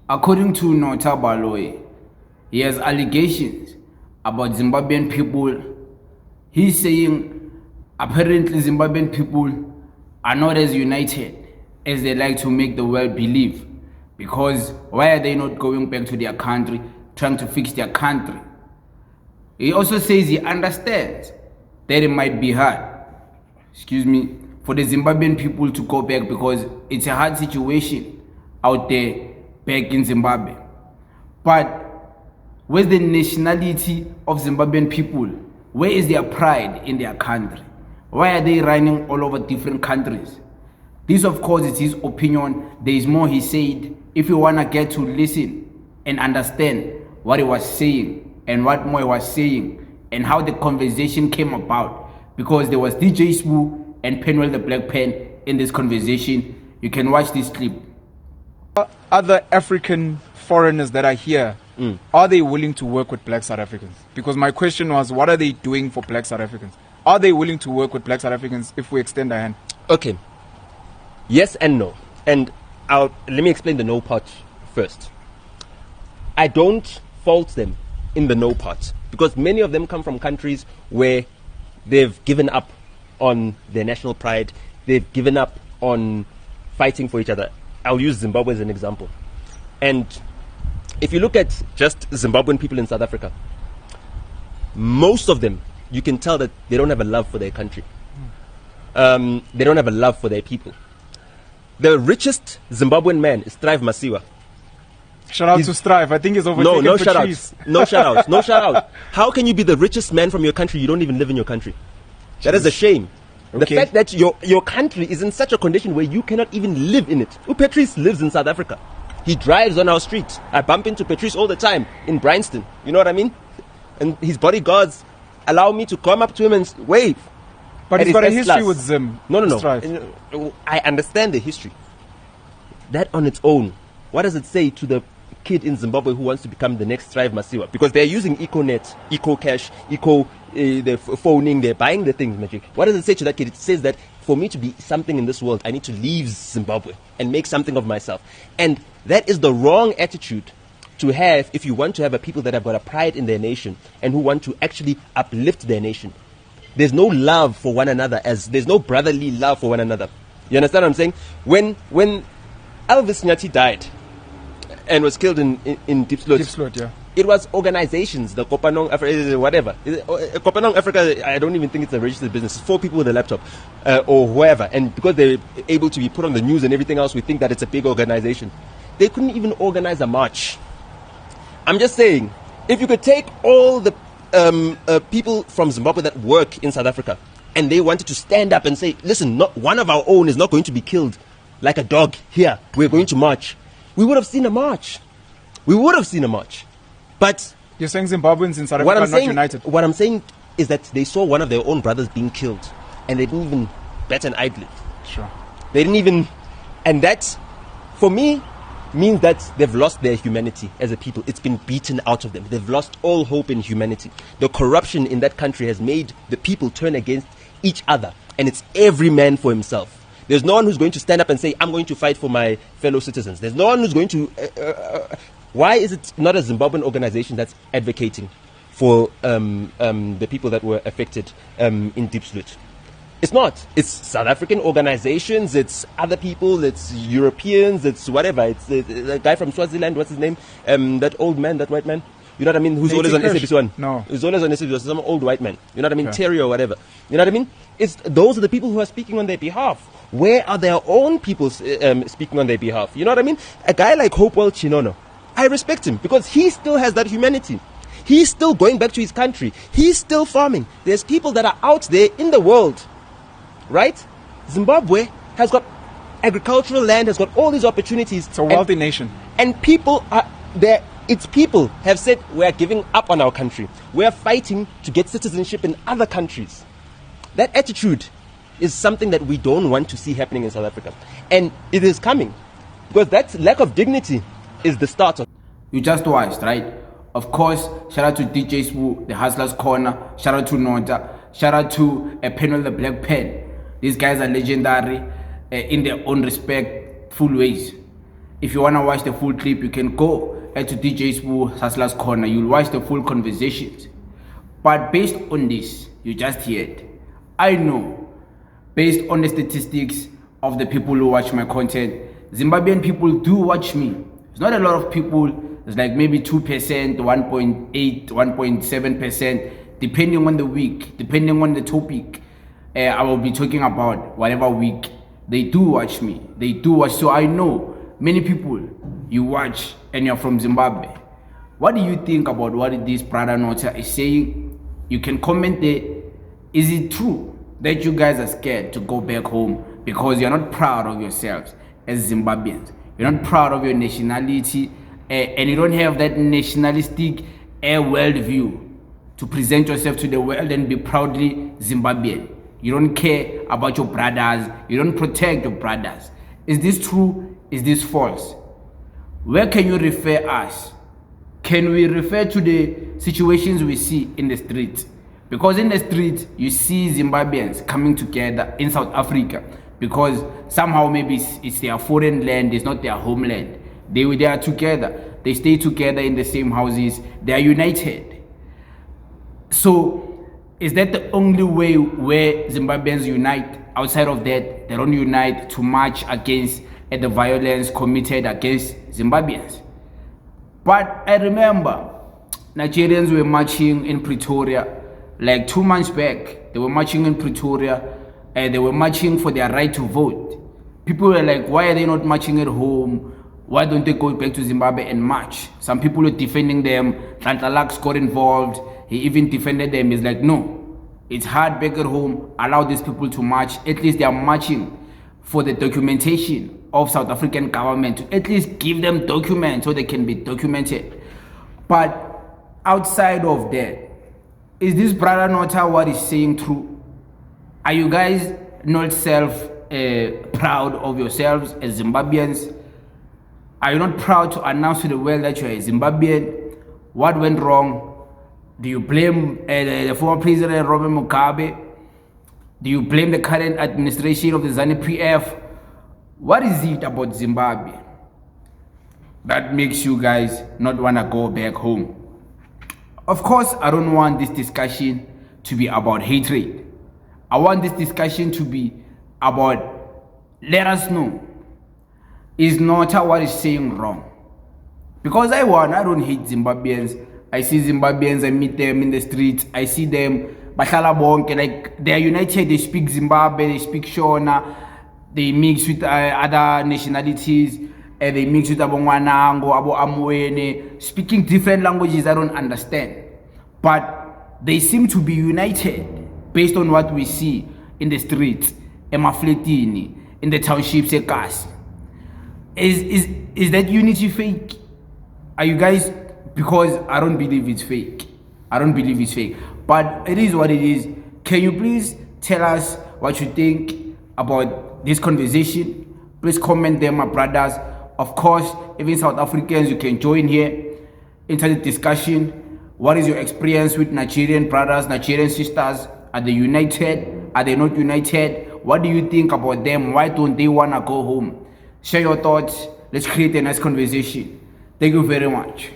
According to Nota Baloyi, he has allegations about Zimbabwean people. He's saying apparently Zimbabwean people are not as united as they like to make the world believe. Because why are they not going back to their country, trying to fix their country? He also says he understands that it might be hard, for the Zimbabwean people to go back because it's a hard situation out there back in Zimbabwe. But where's the nationality of Zimbabwean people? Where is their pride in their country? Why are they running all over different countries? This, of course, is his opinion. There is more he said. If you want to get to listen and understand what he was saying and what more he was saying and how the conversation came about, because there was DJ Smoo and Penwell the Black Pen in this conversation, you can watch this clip. Other African foreigners that are here, are they willing to work with black South Africans? Because my question was, what are they doing for black South Africans? Are they willing to work with black South Africans if we extend our hand? Okay. Yes and no. And let me explain the no part first. I don't fault them in the no part because many of them come from countries where they've given up on their national pride. They've given up on fighting for each other. I'll use Zimbabwe as an example. And if you look at just Zimbabwean people in South Africa, most of them, you can tell that they don't have a love for their country. They don't have a love for their people. The richest Zimbabwean man is Strive Masiwa. Shout out to Strive. I think he's overtaken no shout Patrice. outs. No shout outs. No shout outs. How can you be the richest man from your country? You don't even live in your country. That is a shame. Okay. The fact that your country is in such a condition where you cannot even live in it. Patrice lives in South Africa. He drives on our street. I bump into Patrice all the time in Bryanston. You know what I mean? And his bodyguards allow me to come up to him and wave. But he's got a history S-class. with Zim. No. Strive. I understand the history. That on its own, what does it say to the kid in Zimbabwe who wants to become the next Strive Masiwa? Because they're using EcoNet, EcoCash, they're phoning, they're buying the things, Magic. What does it say to that kid? It says that for me to be something in this world, I need to leave Zimbabwe and make something of myself. And that is the wrong attitude to have if you want to have a people that have got a pride in their nation and who want to actually uplift their nation. There's no love for one another, as there's no brotherly love for one another. You understand what I'm saying? When Elvis Nyati died and was killed in Deep Slot, yeah. It was organizations, the Kopanong Africa, whatever. Kopanong Africa, I don't even think it's a registered business. It's 4 people with a laptop or whoever. And because they're able to be put on the news and everything else, we think that it's a big organization. They couldn't even organize a march. I'm just saying, if you could take all the people from Zimbabwe that work in South Africa and they wanted to stand up and say, listen, not one of our own is not going to be killed like a dog here. We're going to march. We would have seen a march. But you're saying Zimbabweans in South Africa are not united? What I'm saying is that they saw one of their own brothers being killed and they didn't even bat an eyelid. Sure. They didn't even, and that, for me, means that they've lost their humanity as a people. It's been beaten out of them. They've lost all hope in humanity. The corruption in that country has made the people turn against each other, and it's every man for himself. There's no one who's going to stand up and say, I'm going to fight for my fellow citizens. There's no one who's going to... why is it not a Zimbabwean organization that's advocating for the people that were affected in Deep Slot? It's not. It's South African organizations, it's other people, it's Europeans, it's whatever. It's the guy from Swaziland, what's his name? That old man, that white man. You know what I mean? Who's always on SABC1? No. Who's always on SABC1? Some old white man. You know what I mean? Okay. Terry or whatever. You know what I mean? Those are the people who are speaking on their behalf. Where are their own people speaking on their behalf? You know what I mean? A guy like Hopewell Chinono, I respect him because he still has that humanity. He's still going back to his country. He's still farming. There's people that are out there in the world, right? Zimbabwe has got agricultural land, has got all these opportunities. It's a wealthy nation. And people are there. Its people have said, we are giving up on our country. We are fighting to get citizenship in other countries. That attitude is something that we don't want to see happening in South Africa. And it is coming. Because that lack of dignity is the start of... You just watched, right? Of course, shout out to DJ Smoo, the Hustler's Corner. Shout out to Nota. Shout out to Penwell the Black Pen. These guys are legendary in their own respectful ways. If you want to watch the full clip, you can go to DJ Spoo Hustler's Corner. You'll watch the full conversations. But based on this, you just heard, I know, based on the statistics of the people who watch my content, Zimbabwean people do watch me. It's not a lot of people. It's like maybe 2%, 1.8, 1.7%, depending on the week, depending on the topic. I will be talking about whatever week. They do watch me. They do watch. So I know many people you watch and you're from Zimbabwe. What do you think about what this brother Nota is saying? You can comment there. Is it true that you guys are scared to go back home because you're not proud of yourselves as Zimbabweans? You're not proud of your nationality, and you don't have that nationalistic worldview to present yourself to the world and be proudly Zimbabwean. You don't care about your brothers. You don't protect your brothers. Is this true? Is this false? Where can you refer us? Can we refer to the situations we see in the streets? Because in the streets, you see Zimbabweans coming together in South Africa because somehow maybe it's their foreign land, it's not their homeland. They are together. They stay together in the same houses. They are united. So, is that the only way where Zimbabweans unite? Outside of that, they don't unite to march against the violence committed against Zimbabweans. But I remember Nigerians were marching in Pretoria like 2 months back. They were marching in Pretoria and they were marching for their right to vote. People were like, why are they not marching at home? Why don't they go back to Zimbabwe and march? Some people were defending them. Tlantlalax got involved. He even defended them. He's like, no, it's hard back at home. Allow these people to march. At least they are marching for the documentation of South African government, to at least give them documents so they can be documented. But outside of that, is this brother Nota what he's saying true? Are you guys not proud of yourselves as Zimbabweans? Are you not proud to announce to the world that you're a Zimbabwean? What went wrong? Do you blame the former president Robert Mugabe? Do you blame the current administration of the ZANU-PF? What is it about Zimbabwe that makes you guys not want to go back home? Of course, I don't want this discussion to be about hatred. I want this discussion to be about, let us know, is Nota what is saying wrong? Because I don't hate Zimbabweans. I see Zimbabweans, I meet them in the streets, I see them, like they are united, they speak Zimbabwe, they speak Shona, they mix with other nationalities, and they mix with Abongwanango, Abo Amwene, speaking different languages I don't understand. But they seem to be united based on what we see in the streets, Emafletini, in the townships, Ekas. Is that unity fake? Are you guys, because I don't believe it's fake. I don't believe it's fake. But it is what it is. Can you please tell us what you think about this conversation? Please comment there, my brothers. Of course, even South Africans, you can join here into the discussion. What is your experience with Nigerian brothers, Nigerian sisters? Are they united? Are they not united? What do you think about them? Why don't they want to go home? Share your thoughts. Let's create a nice conversation. Thank you very much.